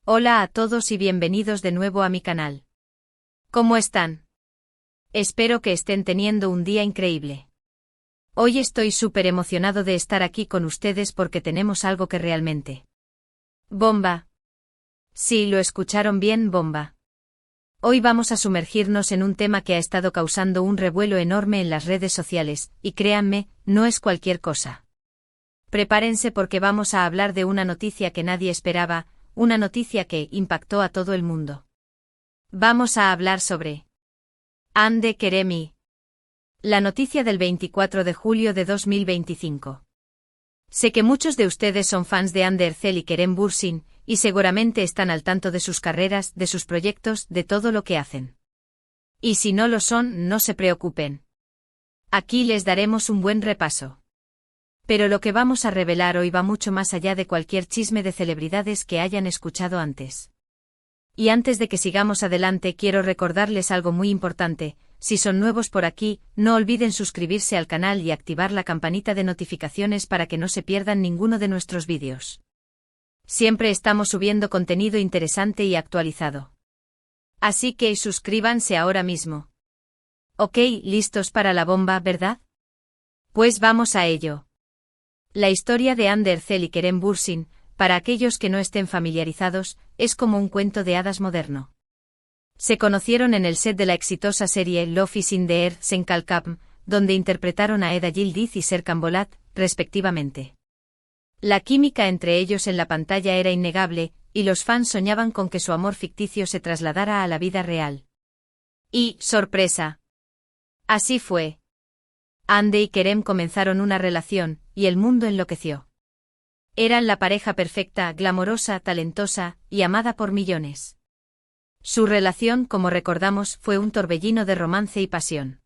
Hola a todos y bienvenidos de nuevo a mi canal. ¿Cómo están? Espero que estén teniendo un día increíble. Hoy estoy súper emocionado de estar aquí con ustedes porque tenemos algo que realmente... ¡Bomba! Sí, lo escucharon bien, bomba. Hoy vamos a sumergirnos en un tema que ha estado causando un revuelo enorme en las redes sociales, y créanme, no es cualquier cosa. Prepárense porque vamos a hablar de una noticia que nadie esperaba, una noticia que impactó a todo el mundo. Vamos a hablar sobre Hande Kerem. La noticia del 24 de julio de 2025. Sé que muchos de ustedes son fans de Hande Erçel y Kerem Bürsin, y seguramente están al tanto de sus carreras, de sus proyectos, de todo lo que hacen. Y si no lo son, no se preocupen. Aquí les daremos un buen repaso. Pero lo que vamos a revelar hoy va mucho más allá de cualquier chisme de celebridades que hayan escuchado antes. Y antes de que sigamos adelante quiero recordarles algo muy importante: si son nuevos por aquí, no olviden suscribirse al canal y activar la campanita de notificaciones para que no se pierdan ninguno de nuestros vídeos. Siempre estamos subiendo contenido interesante y actualizado. Así que suscríbanse ahora mismo. Ok, listos para la bomba, ¿verdad? Pues vamos a ello. La historia de Hande Erçel y Kerem Bürsin, para aquellos que no estén familiarizados, es como un cuento de hadas moderno. Se conocieron en el set de la exitosa serie Love is in the Air, Senkalkam, donde interpretaron a Eda Yildiz y Serkan Bolat, respectivamente. La química entre ellos en la pantalla era innegable, y los fans soñaban con que su amor ficticio se trasladara a la vida real. Y, sorpresa. Así fue. Hande y Kerem comenzaron una relación, y el mundo enloqueció. Eran la pareja perfecta, glamorosa, talentosa, y amada por millones. Su relación, como recordamos, fue un torbellino de romance y pasión.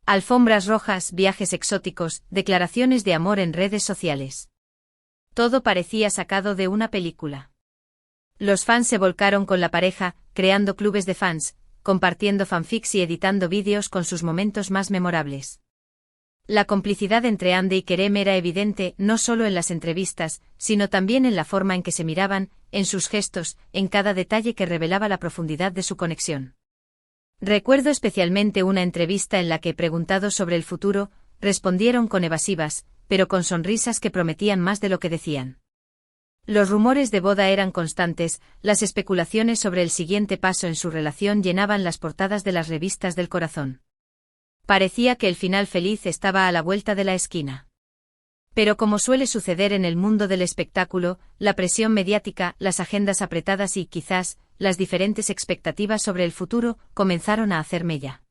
Alfombras rojas, viajes exóticos, declaraciones de amor en redes sociales. Todo parecía sacado de una película. Los fans se volcaron con la pareja, creando clubes de fans, compartiendo fanfics y editando vídeos con sus momentos más memorables. La complicidad entre Hande y Kerem era evidente no solo en las entrevistas, sino también en la forma en que se miraban, en sus gestos, en cada detalle que revelaba la profundidad de su conexión. Recuerdo especialmente una entrevista en la que, preguntados sobre el futuro, respondieron con evasivas, pero con sonrisas que prometían más de lo que decían. Los rumores de boda eran constantes, las especulaciones sobre el siguiente paso en su relación llenaban las portadas de las revistas del corazón. Parecía que el final feliz estaba a la vuelta de la esquina. Pero como suele suceder en el mundo del espectáculo, la presión mediática, las agendas apretadas y, quizás, las diferentes expectativas sobre el futuro, comenzaron a hacer mella.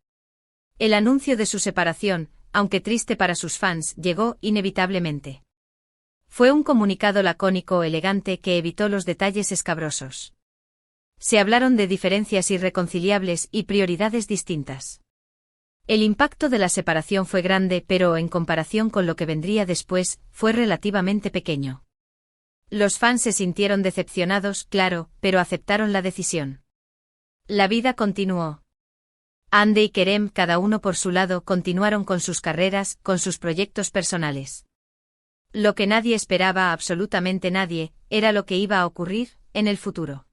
El anuncio de su separación, aunque triste para sus fans, llegó inevitablemente. Fue un comunicado lacónico, elegante, que evitó los detalles escabrosos. Se hablaron de diferencias irreconciliables y prioridades distintas. El impacto de la separación fue grande, pero, en comparación con lo que vendría después, fue relativamente pequeño. Los fans se sintieron decepcionados, claro, pero aceptaron la decisión. La vida continuó. Hande y Kerem, cada uno por su lado, continuaron con sus carreras, con sus proyectos personales. Lo que nadie esperaba, absolutamente nadie, era lo que iba a ocurrir en el futuro.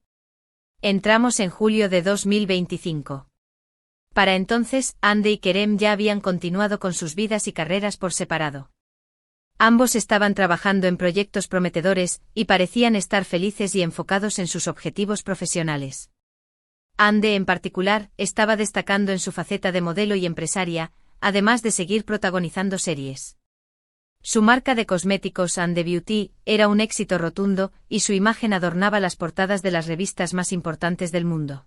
Entramos en julio de 2025. Para entonces, Hande y Kerem ya habían continuado con sus vidas y carreras por separado. Ambos estaban trabajando en proyectos prometedores, y parecían estar felices y enfocados en sus objetivos profesionales. Hande, en particular, estaba destacando en su faceta de modelo y empresaria, además de seguir protagonizando series. Su marca de cosméticos Hande Beauty era un éxito rotundo, y su imagen adornaba las portadas de las revistas más importantes del mundo.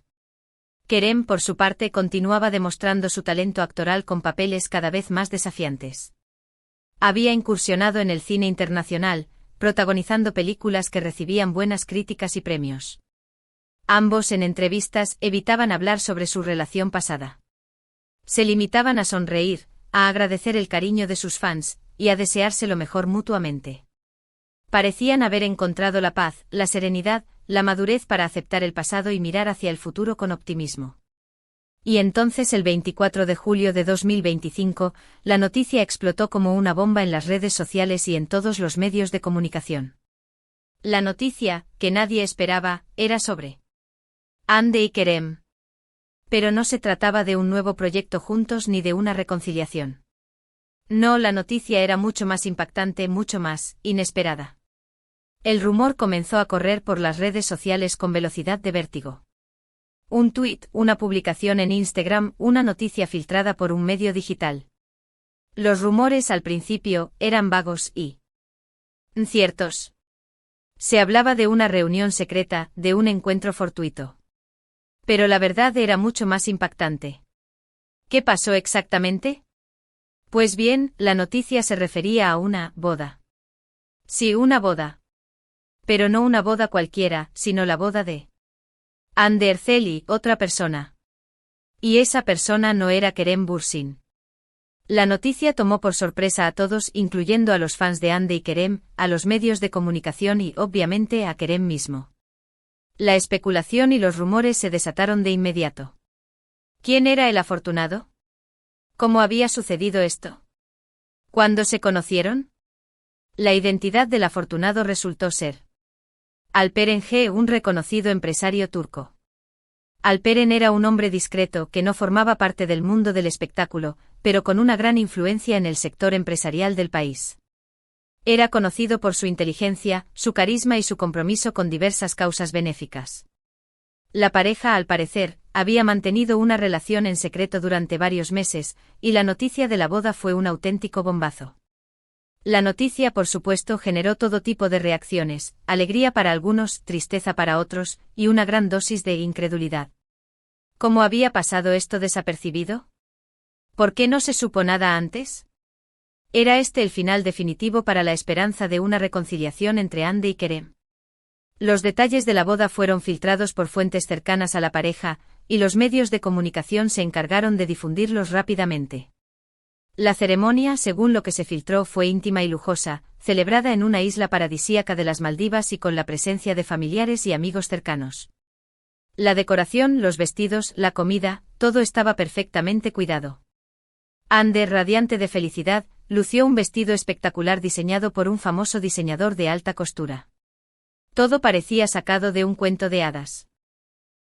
Kerem, por su parte, continuaba demostrando su talento actoral con papeles cada vez más desafiantes. Había incursionado en el cine internacional, protagonizando películas que recibían buenas críticas y premios. Ambos, en entrevistas, evitaban hablar sobre su relación pasada. Se limitaban a sonreír, a agradecer el cariño de sus fans, y a desearse lo mejor mutuamente. Parecían haber encontrado la paz, la serenidad, la madurez para aceptar el pasado y mirar hacia el futuro con optimismo. Y entonces, el 24 de julio de 2025, la noticia explotó como una bomba en las redes sociales y en todos los medios de comunicación. La noticia, que nadie esperaba, era sobre Hande y Kerem. Pero no se trataba de un nuevo proyecto juntos ni de una reconciliación. No, la noticia era mucho más impactante, mucho más inesperada. El rumor comenzó a correr por las redes sociales con velocidad de vértigo. Un tuit, una publicación en Instagram, una noticia filtrada por un medio digital. Los rumores al principio eran vagos y inciertos. Se hablaba de una reunión secreta, de un encuentro fortuito. Pero la verdad era mucho más impactante. ¿Qué pasó exactamente? Pues bien, la noticia se refería a una boda. Sí, una boda. Pero no una boda cualquiera, sino la boda de Hande Erçel, otra persona. Y esa persona no era Kerem Bürsin. La noticia tomó por sorpresa a todos, incluyendo a los fans de Hande y Kerem, a los medios de comunicación y, obviamente, a Kerem mismo. La especulación y los rumores se desataron de inmediato. ¿Quién era el afortunado? ¿Cómo había sucedido esto? ¿Cuándo se conocieron? La identidad del afortunado resultó ser Alperen G., un reconocido empresario turco. Alperen era un hombre discreto que no formaba parte del mundo del espectáculo, pero con una gran influencia en el sector empresarial del país. Era conocido por su inteligencia, su carisma y su compromiso con diversas causas benéficas. La pareja, al parecer, había mantenido una relación en secreto durante varios meses, y la noticia de la boda fue un auténtico bombazo. La noticia, por supuesto, generó todo tipo de reacciones, alegría para algunos, tristeza para otros, y una gran dosis de incredulidad. ¿Cómo había pasado esto desapercibido? ¿Por qué no se supo nada antes? ¿Era este el final definitivo para la esperanza de una reconciliación entre Hande y Kerem? Los detalles de la boda fueron filtrados por fuentes cercanas a la pareja, y los medios de comunicación se encargaron de difundirlos rápidamente. La ceremonia, según lo que se filtró, fue íntima y lujosa, celebrada en una isla paradisíaca de las Maldivas y con la presencia de familiares y amigos cercanos. La decoración, los vestidos, la comida, todo estaba perfectamente cuidado. Hande, radiante de felicidad, lució un vestido espectacular diseñado por un famoso diseñador de alta costura. Todo parecía sacado de un cuento de hadas.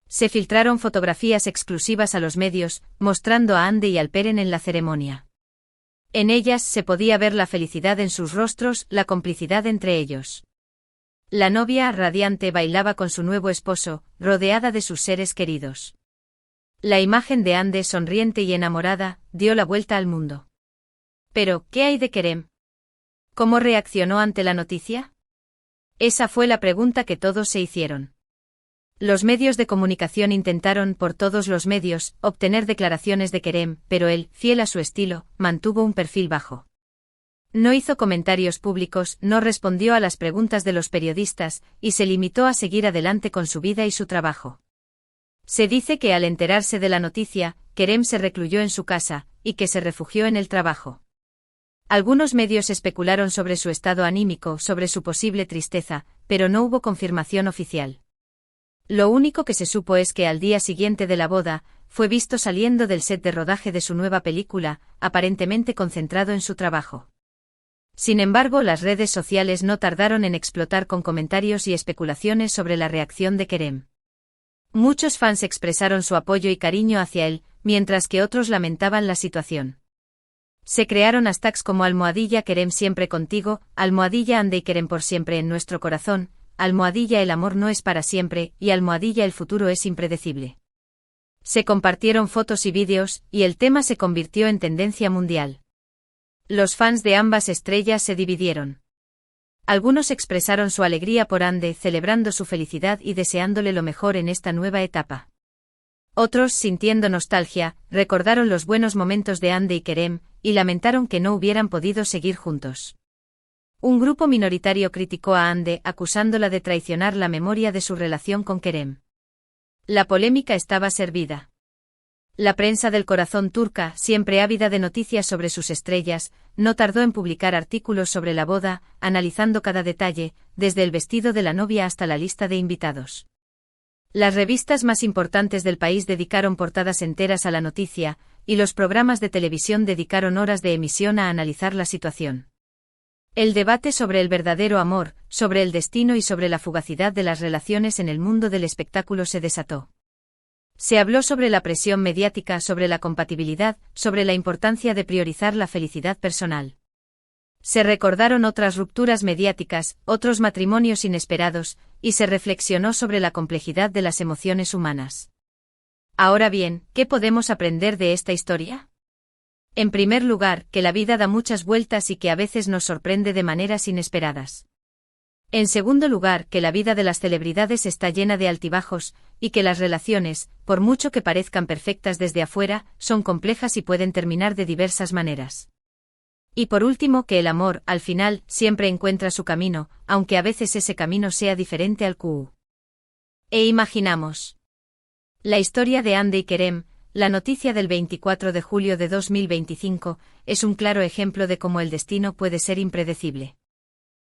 Se filtraron fotografías exclusivas a los medios, mostrando a Hande y Alperen en la ceremonia. En ellas se podía ver la felicidad en sus rostros, la complicidad entre ellos. La novia, radiante, bailaba con su nuevo esposo, rodeada de sus seres queridos. La imagen de Hande, sonriente y enamorada, dio la vuelta al mundo. Pero, ¿qué hay de Kerem? ¿Cómo reaccionó ante la noticia? Esa fue la pregunta que todos se hicieron. Los medios de comunicación intentaron, por todos los medios, obtener declaraciones de Kerem, pero él, fiel a su estilo, mantuvo un perfil bajo. No hizo comentarios públicos, no respondió a las preguntas de los periodistas, y se limitó a seguir adelante con su vida y su trabajo. Se dice que al enterarse de la noticia, Kerem se recluyó en su casa, y que se refugió en el trabajo. Algunos medios especularon sobre su estado anímico, sobre su posible tristeza, pero no hubo confirmación oficial. Lo único que se supo es que al día siguiente de la boda, fue visto saliendo del set de rodaje de su nueva película, aparentemente concentrado en su trabajo. Sin embargo, las redes sociales no tardaron en explotar con comentarios y especulaciones sobre la reacción de Kerem. Muchos fans expresaron su apoyo y cariño hacia él, mientras que otros lamentaban la situación. Se crearon hashtags como #Kerem siempre contigo, #Hande y Kerem por siempre en nuestro corazón, #el amor no es para siempre, y #el futuro es impredecible. Se compartieron fotos y vídeos, y el tema se convirtió en tendencia mundial. Los fans de ambas estrellas se dividieron. Algunos expresaron su alegría por Hande, celebrando su felicidad y deseándole lo mejor en esta nueva etapa. Otros, sintiendo nostalgia, recordaron los buenos momentos de Hande y Kerem, y lamentaron que no hubieran podido seguir juntos. Un grupo minoritario criticó a Hande, acusándola de traicionar la memoria de su relación con Kerem. La polémica estaba servida. La prensa del corazón turca, siempre ávida de noticias sobre sus estrellas, no tardó en publicar artículos sobre la boda, analizando cada detalle, desde el vestido de la novia hasta la lista de invitados. Las revistas más importantes del país dedicaron portadas enteras a la noticia, y los programas de televisión dedicaron horas de emisión a analizar la situación. El debate sobre el verdadero amor, sobre el destino y sobre la fugacidad de las relaciones en el mundo del espectáculo se desató. Se habló sobre la presión mediática, sobre la compatibilidad, sobre la importancia de priorizar la felicidad personal. Se recordaron otras rupturas mediáticas, otros matrimonios inesperados, y se reflexionó sobre la complejidad de las emociones humanas. Ahora bien, ¿qué podemos aprender de esta historia? En primer lugar, que la vida da muchas vueltas y que a veces nos sorprende de maneras inesperadas. En segundo lugar, que la vida de las celebridades está llena de altibajos, y que las relaciones, por mucho que parezcan perfectas desde afuera, son complejas y pueden terminar de diversas maneras. Y por último, que el amor, al final, siempre encuentra su camino, aunque a veces ese camino sea diferente al que imaginamos. La historia de Hande y Kerem, la noticia del 24 de julio de 2025, es un claro ejemplo de cómo el destino puede ser impredecible.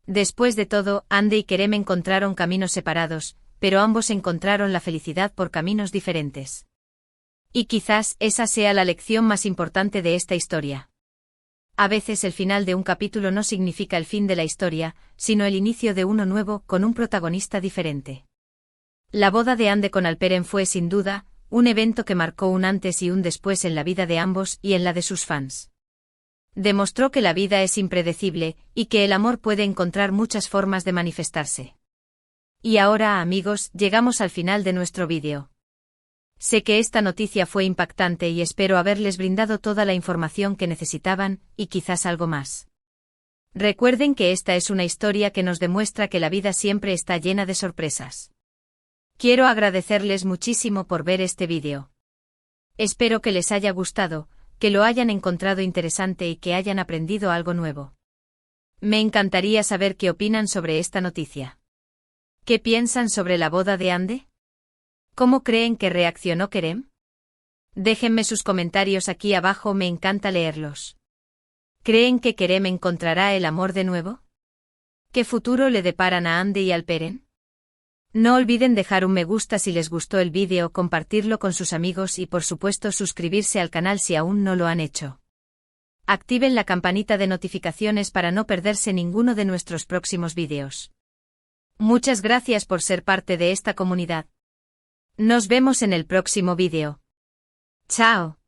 Después de todo, Hande y Kerem encontraron caminos separados, pero ambos encontraron la felicidad por caminos diferentes. Y quizás esa sea la lección más importante de esta historia. A veces el final de un capítulo no significa el fin de la historia, sino el inicio de uno nuevo, con un protagonista diferente. La boda de Hande con Alperen fue, sin duda, un evento que marcó un antes y un después en la vida de ambos y en la de sus fans. Demostró que la vida es impredecible, y que el amor puede encontrar muchas formas de manifestarse. Y ahora, amigos, llegamos al final de nuestro vídeo. Sé que esta noticia fue impactante y espero haberles brindado toda la información que necesitaban, y quizás algo más. Recuerden que esta es una historia que nos demuestra que la vida siempre está llena de sorpresas. Quiero agradecerles muchísimo por ver este vídeo. Espero que les haya gustado, que lo hayan encontrado interesante y que hayan aprendido algo nuevo. Me encantaría saber qué opinan sobre esta noticia. ¿Qué piensan sobre la boda de Hande? ¿Cómo creen que reaccionó Kerem? Déjenme sus comentarios aquí abajo, me encanta leerlos. ¿Creen que Kerem encontrará el amor de nuevo? ¿Qué futuro le deparan a Hande y Alperen? No olviden dejar un me gusta si les gustó el vídeo, compartirlo con sus amigos y por supuesto suscribirse al canal si aún no lo han hecho. Activen la campanita de notificaciones para no perderse ninguno de nuestros próximos vídeos. Muchas gracias por ser parte de esta comunidad. Nos vemos en el próximo vídeo. Chao.